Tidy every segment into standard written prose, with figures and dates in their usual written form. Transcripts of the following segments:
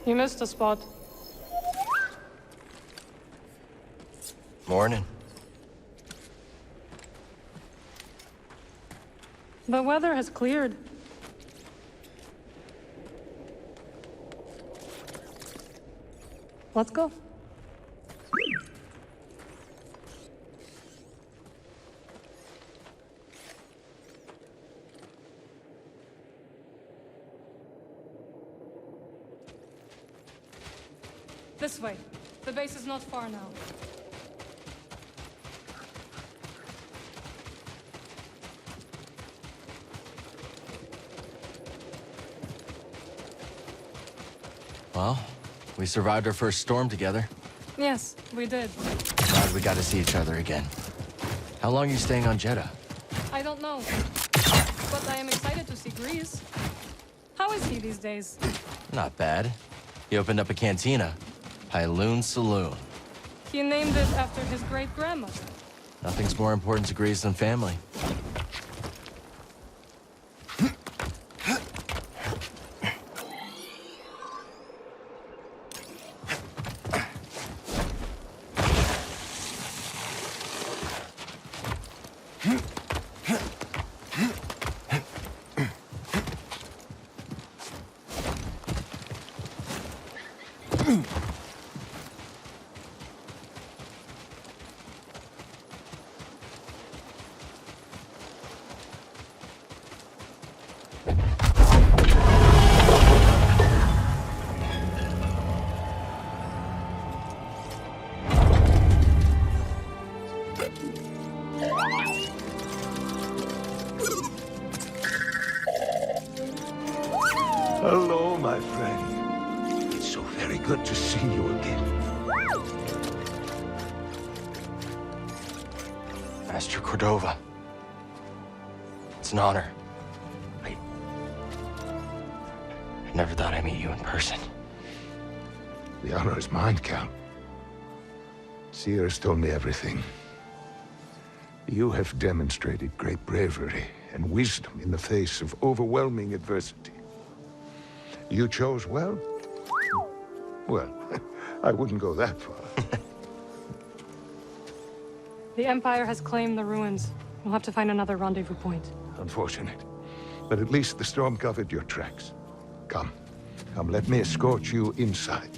You missed a spot. Morning. The weather has cleared. Let's go. This way. The base is not far now. Well, we survived our first storm together. Yes, we did. Glad we got to see each other again. How long are you staying on Jedi? I don't know. But I am excited to see Grease. How is he these days? Not bad. He opened up a cantina. Pyloon Saloon. He named it after his great-grandmother. Nothing's more important to Grease than family. Hello, my friend. It's so very good to see you again. Master Cordova. It's an honor. I never thought I'd meet you in person. The honor is mine, Count. Seers told me everything. You have demonstrated great bravery and wisdom in the face of overwhelming adversity. You chose well? Well, I wouldn't go that far. The Empire has claimed the ruins. We'll have to find another rendezvous point. Unfortunate. But at least the storm covered your tracks. Come. Come, let me escort you inside.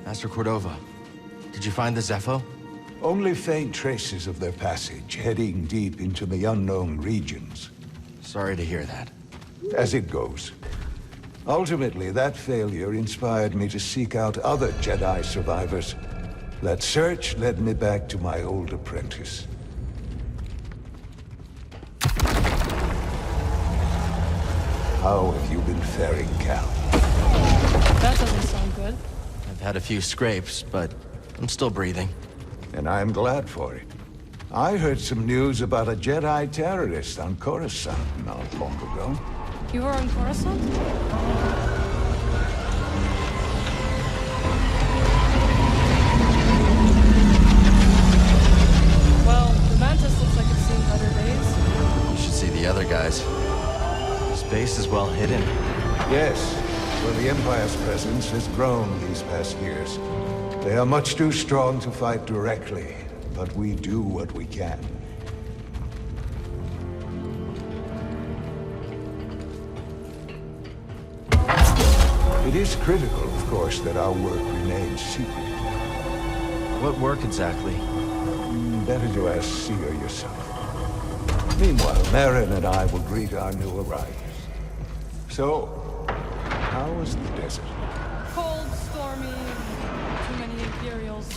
Master Cordova, did you find the Zepho? Only faint traces of their passage, heading deep into the unknown regions. Sorry to hear that. As it goes. Ultimately, that failure inspired me to seek out other Jedi survivors. That search led me back to my old apprentice. How have you been faring, Cal? That doesn't sound good. I've had a few scrapes, but I'm still breathing. And I'm glad for it. I heard some news about a Jedi terrorist on Coruscant not long ago. You were on Coruscant? Well, the Mantis looks like it's seen better days. You should see the other guys. This base is well hidden. Yes, well, the Empire's presence has grown these past years. They are much too strong to fight directly, but we do what we can. It is critical, of course, that our work remains secret. What work exactly? Better to ask Seer yourself. Meanwhile, Marin and I will greet our new arrivals. So, how was the desert? Cold, stormy, too many Imperials.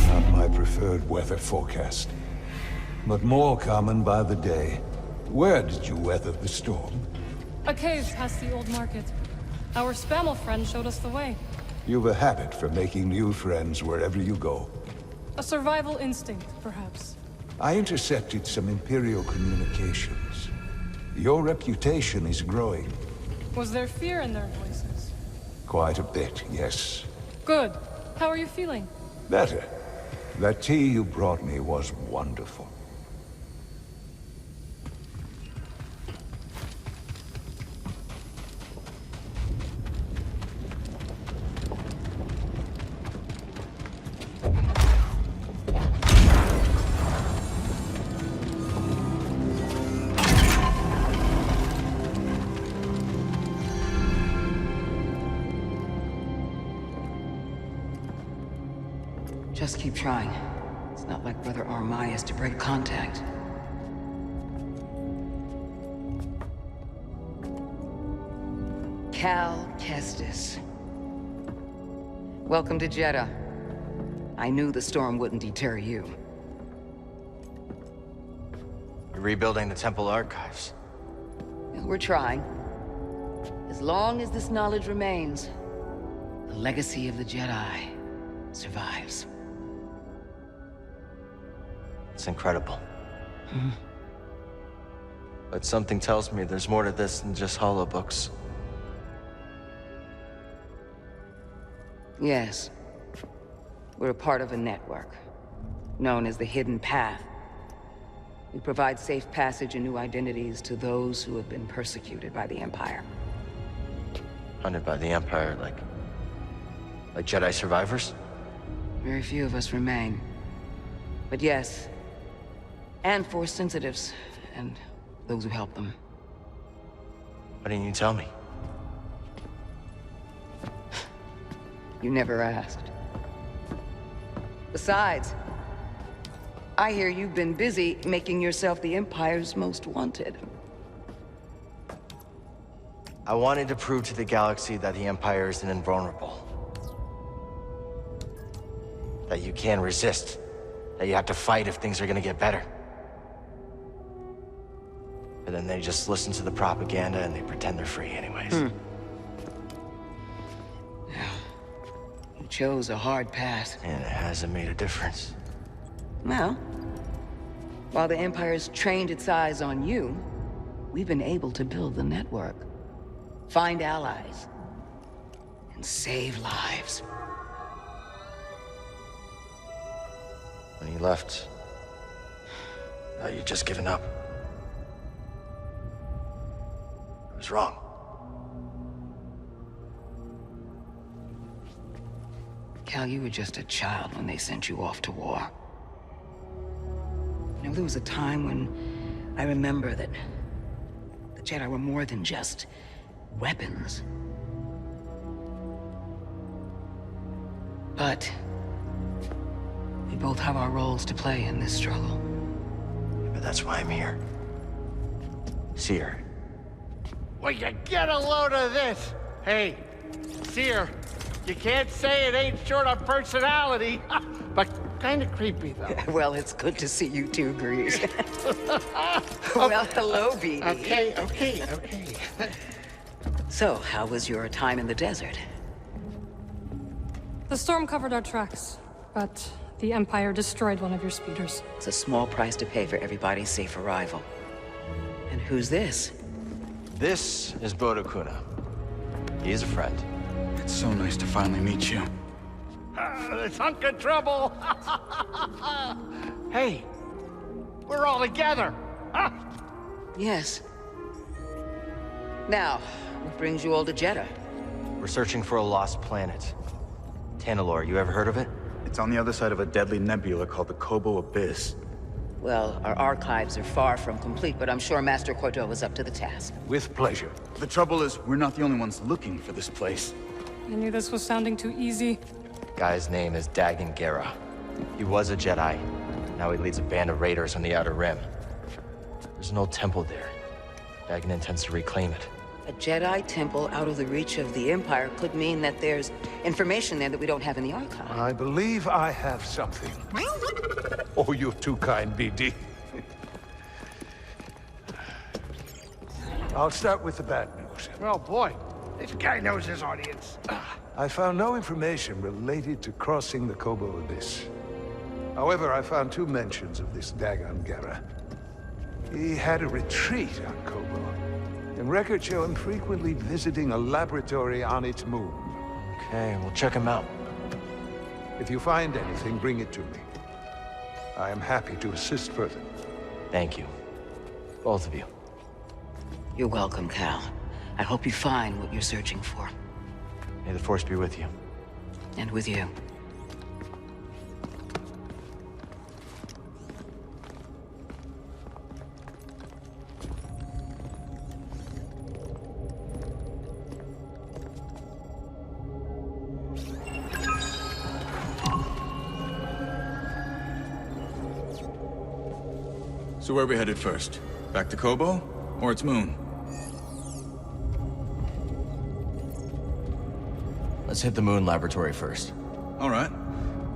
Not my preferred weather forecast, but more common by the day. Where did you weather the storm? A cave past the old market. Our Spammel friend showed us the way. You've a habit for making new friends wherever you go. A survival instinct, perhaps. I intercepted some Imperial communications. Your reputation is growing. Was there fear in their voices? Quite a bit, yes. Good. How are you feeling? Better. That tea you brought me was wonderful. Just keep trying. It's not like Brother Armai is to break contact. Cal Kestis. Welcome to Jeddah. I knew the storm wouldn't deter you. You're rebuilding the temple archives. We're trying. As long as this knowledge remains, the legacy of the Jedi survives. It's incredible. But something tells me there's more to this than just holobooks. Yes. We're a part of a network, known as the Hidden Path. We provide safe passage and new identities to those who have been persecuted by the Empire. Hunted by the Empire, like Jedi survivors? Very few of us remain. But yes, and Force sensitives, and those who help them. Why didn't you tell me? You never asked. Besides, I hear you've been busy making yourself the Empire's most wanted. I wanted to prove to the galaxy that the Empire isn't invulnerable. That you can resist. That you have to fight if things are gonna get better. But then they just listen to the propaganda and they pretend they're free anyways. You chose a hard path. And it hasn't made a difference. Well, while the Empire's trained its eyes on you, we've been able to build the network, find allies, and save lives. When you left, you'd just given up. I was wrong. Cal, you were just a child when they sent you off to war. You know, there was a time when I remember that the Jedi were more than just weapons. But we both have our roles to play in this struggle. But that's why I'm here. Seer. Will you get a load of this? Hey, Seer, you can't say it ain't short on personality, but kind of creepy, though. Well, it's good to see you too, Grease. Well, hello, BD. Okay. So, how was your time in the desert? The storm covered our tracks, but the Empire destroyed one of your speeders. It's a small price to pay for everybody's safe arrival. And who's this? This is Bodo Kuna. He is a friend. It's so nice to finally meet you. This hunk of trouble. Hey, we're all together. Huh? Yes. Now, what brings you all to Jeddah? We're searching for a lost planet. Tanalorr, you ever heard of it? It's on the other side of a deadly nebula called the Kobo Abyss. Well, our archives are far from complete, but I'm sure Master Cordova's up to the task. With pleasure. The trouble is, we're not the only ones looking for this place. I knew this was sounding too easy. Guy's name is Dagan Gera. He was a Jedi. Now he leads a band of raiders on the Outer Rim. There's an old temple there. Dagan intends to reclaim it. A Jedi temple out of the reach of the Empire could mean that there's information there that we don't have in the archive. I believe I have something. Oh, you're too kind, BD. I'll start with the bad news. Oh, boy. This guy knows his audience. I found no information related to crossing the Kobo Abyss. However, I found 2 mentions of this Dagan Gera. He had a retreat on Kobo, and records show him frequently visiting a laboratory on its moon. Okay, we'll check him out. If you find anything, bring it to me. I am happy to assist further. Thank you. Both of you. You're welcome, Cal. I hope you find what you're searching for. May the Force be with you. And with you. So where are we headed first? Back to Kobo? Or its moon? Let's hit the moon laboratory first. All right.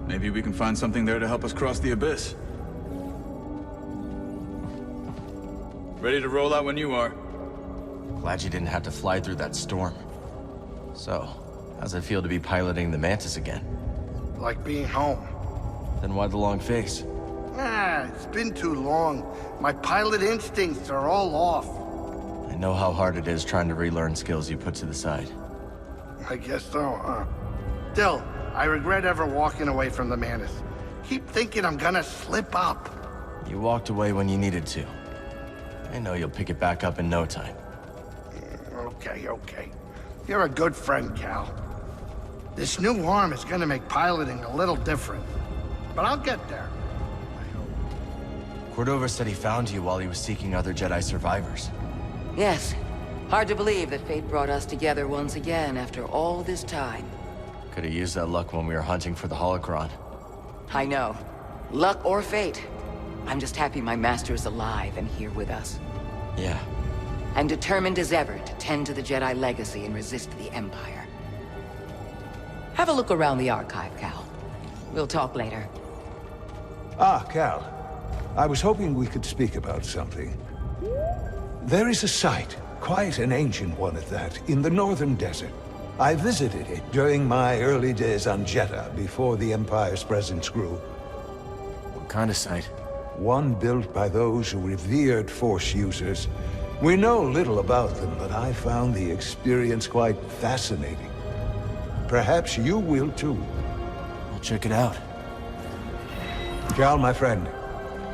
Maybe we can find something there to help us cross the abyss. Ready to roll out when you are. Glad you didn't have to fly through that storm. So, how's it feel to be piloting the Mantis again? Like being home. Then why the long face? It's been too long. My pilot instincts are all off. I know how hard it is trying to relearn skills you put to the side. I guess so, huh? Still, I regret ever walking away from the Mantis. Keep thinking I'm gonna slip up. You walked away when you needed to. I know you'll pick it back up in no time. Okay. You're a good friend, Cal. This new arm is gonna make piloting a little different. But I'll get there. Cordova said he found you while he was seeking other Jedi survivors. Yes. Hard to believe that fate brought us together once again after all this time. Could have used that luck when we were hunting for the holocron. I know. Luck or fate. I'm just happy my master is alive and here with us. Yeah. And determined as ever to tend to the Jedi legacy and resist the Empire. Have a look around the archive, Cal. We'll talk later. Ah, Cal. I was hoping we could speak about something. There is a site, quite an ancient one at that, in the northern desert. I visited it during my early days on Jeddah, before the Empire's presence grew. What kind of site? One built by those who revered Force users. We know little about them, but I found the experience quite fascinating. Perhaps you will too. I'll check it out. Cal, my friend,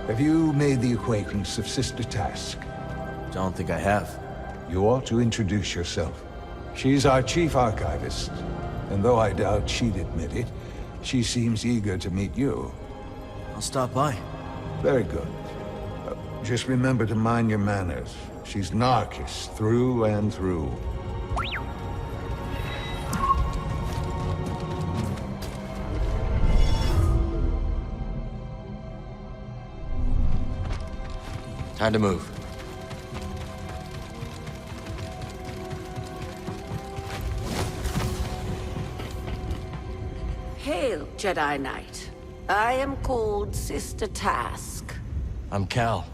have you made the acquaintance of Sister Task? Don't think I have. You ought to introduce yourself. She's our chief archivist, and though I doubt she'd admit it, she seems eager to meet you. I'll stop by. Very good. Just remember to mind your manners. She's Narcus through and through. Time to move. Hail, Jedi Knight. I am called Sister Task. I'm Cal.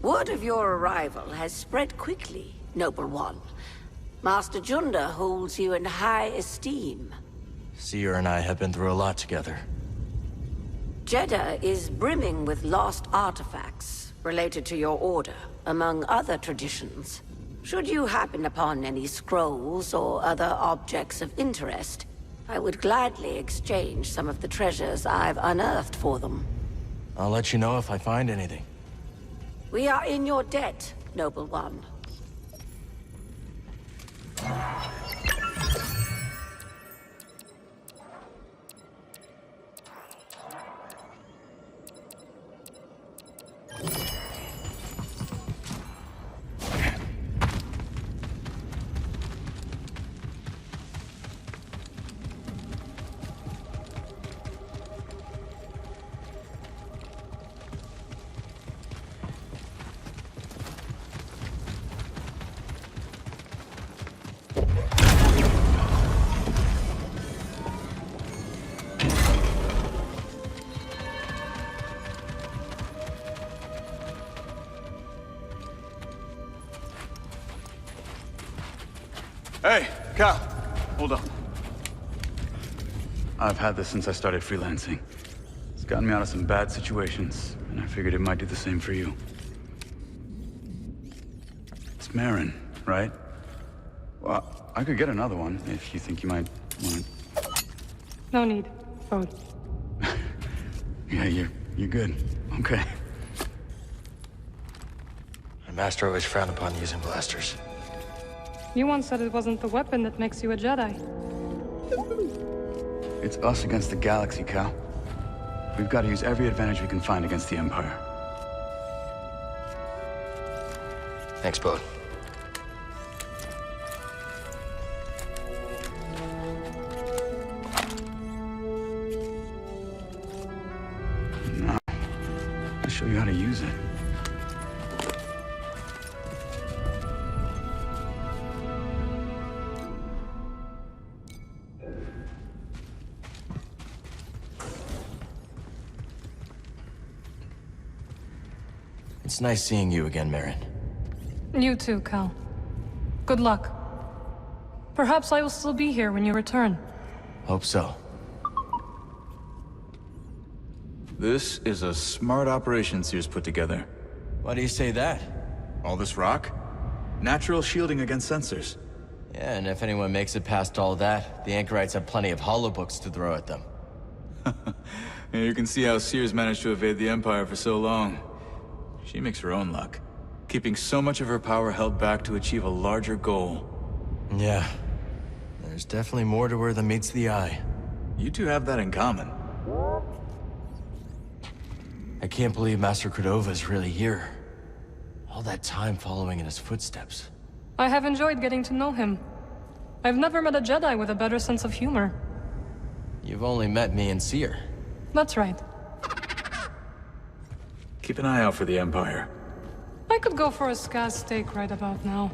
Word of your arrival has spread quickly, Noble One. Master Junda holds you in high esteem. Seer and I have been through a lot together. Jeddah is brimming with lost artifacts related to your order, among other traditions. Should you happen upon any scrolls or other objects of interest, I would gladly exchange some of the treasures I've unearthed for them. I'll let you know if I find anything. We are in your debt, Noble One. Hey, Cal, hold on. I've had this since I started freelancing. It's gotten me out of some bad situations, and I figured it might do the same for you. It's Marin, right? Well, I could get another one if you think you might want it. No need. Both. Yeah, you're You're good. Okay. My master always frowned upon using blasters. You once said it wasn't the weapon that makes you a Jedi. It's us against the galaxy, Cal. We've got to use every advantage we can find against the Empire. Thanks, Bode. Now, I'll show you how to use it. It's nice seeing you again, Marin. You too, Cal. Good luck. Perhaps I will still be here when you return. Hope so. This is a smart operation Sears put together. Why do you say that? All this rock? Natural shielding against sensors. Yeah, and if anyone makes it past all that, the anchorites have plenty of holobooks to throw at them. Yeah, you can see how Sears managed to evade the Empire for so long. She makes her own luck, keeping so much of her power held back to achieve a larger goal. Yeah. There's definitely more to her than meets the eye. You two have that in common. I can't believe Master Cordova is really here. All that time following in his footsteps. I have enjoyed getting to know him. I've never met a Jedi with a better sense of humor. You've only met me and Seer. That's right. Keep an eye out for the Empire. I could go for a scaz steak right about now.